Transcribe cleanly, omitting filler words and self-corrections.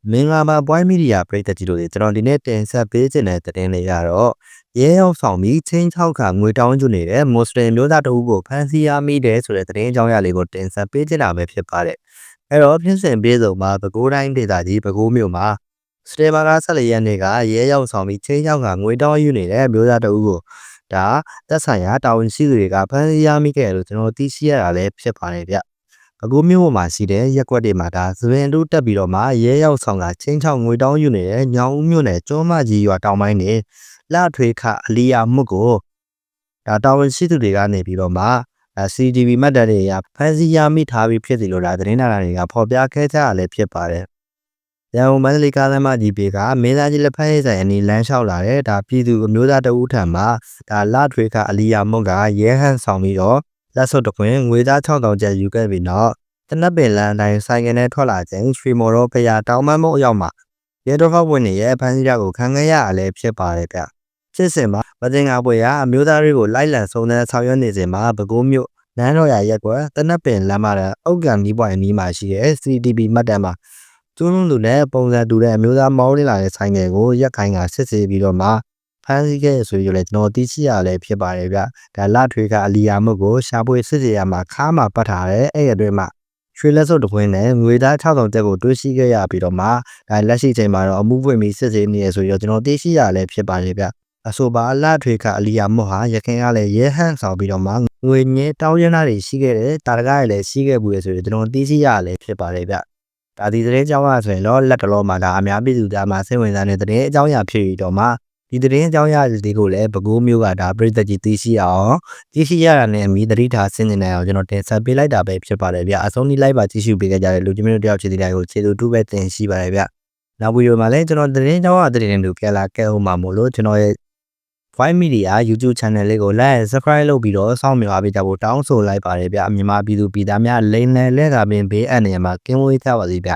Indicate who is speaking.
Speaker 1: မင်္ဂလာပါပွိုင်းမီဒီယာပရိသတ်ကြီးတို့တွေကျွန်တော်ဒီနေ့တင်ဆက်ပေးခြင်းတဲ့သတင်းလေးကတော့ရဲရောက်ဆောင်ပြီးချင်းချောက်ခါငွေတောင်းကျွနေတဲ့မွတ်စလင်မျိုးသားတအုပ်ကိုဖမ်းဆီးရမိတယ်ဆိုတဲ့သတင်းအကြောင်းအရာလေးကိုတင်ဆက်ပေးခြင်းတာပဲဖြစ်ပါတယ်။အဲ့တော့ဖြစ်စဉ်ပြေဆုံးမှာပဲခူးတိုင်းဒေသကြီးပဲခူးမြို့မှာစတေဘာက14ရက်နေ့ကရဲရောက်ဆောင်ပြီးချင်းချောက်ခါငွေတောင်းယူနေတဲ့မျိုးသားတအုပ်ကိုဒါသက်ဆိုင်ရာတာဝန်ရှိသူတွေကဖမ်းဆီးရမိခဲ့လို့ကျွန်တော်သိရှိရတာလည်းဖြစ်ပါတယ်ဗျ။အခုမြို့မှာရှိတဲ့ရက်ကွက်တွေမှာဒါသပင်တို့တက်ပြီးတော့မှရဲရောက်ဆောင်ကချင်းချောက်ငွေတောင်းယူနေတဲ့ညောင်ဦးမြို့နယ်ကျွန်းမကြီးရွာတောင်ပိုင်းနေလှထွေခအလီယာမှုကိုဒါတာဝန်ရှိသူတွေကနေပြီးတော့မှCCTV မှတ်တမ်းတွေအရဖမ်းဆီးရမိထားပြီးဖြစ်စီလို့ဒါသတင်းနာတွေကဖော်ပြခဲ့ကြရလဲဖြစ်ပါတယ်။ရန်ကုန်မန္တလေးကားလမ်းမကြီးပေကမင်းသားကြီးလက်ဖက်ရည်ဆိုင်အနီးလမ်းလျှောက်လာတဲ့ဒါပြည်သူအမျိုးသားတဦးထံမှာဒါလှထွေခအလီယာမှုကရဲဟန်ဆောင်ပြီးတော့လက်စွပ်တခွင်ငွေသား6000ကျပ်ယူခဲ့ပြီးတော့တနက်ပင်လမ်းတိုင်းဆိုင်ကနဲ့ထွက်လာခြင်းရွှေမော်တော်ဖရာတောင်မန်းမုံအရောက်မှာရဲတော်ဖောက်ဝင်ရဲ့ဖမ်းဆီးရကိုခံခဲ့ရအလဲဖြစ်ပါတယ်ဗျ။ဖြစ်စဉ်မှာမတင်ငါပွဲရအမျိုးသားတွေကိုလိုက်လံစုံစမ်းဆောင်ရွက်နေစဉ်မှာပဲခူးမြို့နန်းတော်ရရက်ကွယ်တနက်ပင်လမ်းမှာအောက်ကံကြီးပွိုင်အနီးမှာရှိတဲ့ CCTV မှတ်တမ်းမှာကျွန်းလူနဲ့ပုံစံတူတဲ့အမျိုးသားမောင်းလာတဲ့ဆိုင်ငယ်ကိုရက်ခိုင်းကစစ်ဆေးပြီးတော့မှဖမ်းဆီးခဲ့ဆိုပြီးတော့လည်းကျွန်တော်သိရှိရလဲဖြစ်ပါတယ်ဗျ။ဒါလှထွေကအလီယာမှုကိုရှာဖွေစစ်ဆေးရမှာခါမှာပတ်ထားတယ်အဲ့အတွင်းမှာရွှေလက်စုပ်တခွင်းနဲ့ငွေသား6000ကျပ်ကိုတွေးရှိခဲ့ရပြီးတော့မှဒါလက်ရှိချိန်မှာတော့အမှုဖွင့်ပြီးစစ်ဆေးနေရဆိုတော့ကျွန်တော်သိရှိရလဲဖြစ်ပါတယ်ဗျ။အဆိုပါလှထွေကအလီယာမှုဟာရခိုင်ကလည်းရဲဟန့်ဆောင်ပြီးတော့မှငွေညင်းတောင်းရမ်းတာတွေရှိခဲ့တယ်တာရကားတွေလည်းရှိခဲ့ဘူးလေဆိုတော့ကျွန်တော်သိရှိရလဲဖြစ်ပါတယ်ဗျ။ဒါဒီသတင်းကြောင်းရဆိုရင်တော့လက်တလောမှာဒါအများပြည်သူသားမှာစိတ်ဝင်စားတဲ့သတင်းအကြောင်းအရာဖြစ်ပြီးတော့မှဒီသတင်းအကြောင်းအရာတွေကိုလည်းပဲခူးမျိုးကဒါပြည်သက်ကြီးသိရှိအောင်သိရှိရတာနဲ့အမိသတိထားစဉ်းနေနိုင်အောင်ကျွန်တော်တင်ဆက်ပေးလိုက်တာပဲဖြစ်ပါတယ်ဗျအဆုံးထိလိုက်ပါကြည့်ရှုပေးကြတဲ့လူကြီးမျိုးတယောက်ချစ်တဲ့တိုင်းကိုခြေသူတူပဲတင်ရှိပါတယ်ဗျနောက်ဗီဒီယိုမှာလည်းကျွန်တော်သတင်းအကြောင်းအရာသတင်းတွေကိုပြန်လာခဲ့အောင်ပါမို့လို့ကျွန်တော်ရဲ့ White Media YouTube Channel လေးကို Like Subscribe လုပ်ပြီးတော့စောင့်မျှော်ပေးကြဖို့တောင်းဆိုလိုက်ပါတယ်ဗျမြန်မာပြည်သူပြည်သားများလိမ့်လည်လဲတာပင်ဘေးအန္တရာယ်မှာကင်းဝေးကြပါစေဗျ